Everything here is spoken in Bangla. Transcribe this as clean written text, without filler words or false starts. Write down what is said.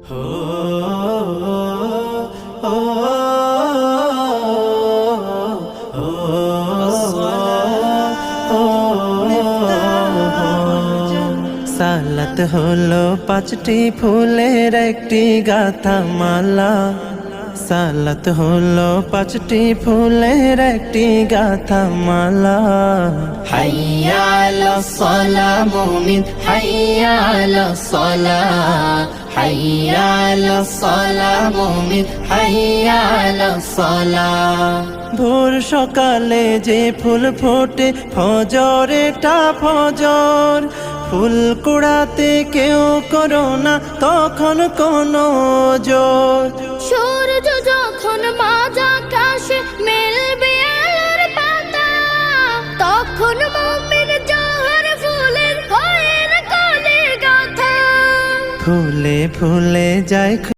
সালাত হলো পাঁচটি ফুলের একটি গাথা মালা। সালাত হলো পাঁচটি ফুলের একটি গাথা মালা। হাইয়া আলাস সালাহ মুমিন, হাইয়া আলাস সালাহ, হাইয়া আলাস সালাহ মুমিন, হাইয়া আলাস সালাহ। ভোর সকালে যে ফুল ফোটে ফজরেটা ফজর, ফুল কুড়াতে কেউ করো না তখন কোনো জোর। সূর্য যখন মাঝ আকাশে মেলবে আলোর পাতা, তখন মুমিন জোহর ফুলের হয়ে কলে গাথা। ফুলে ফুলে যায়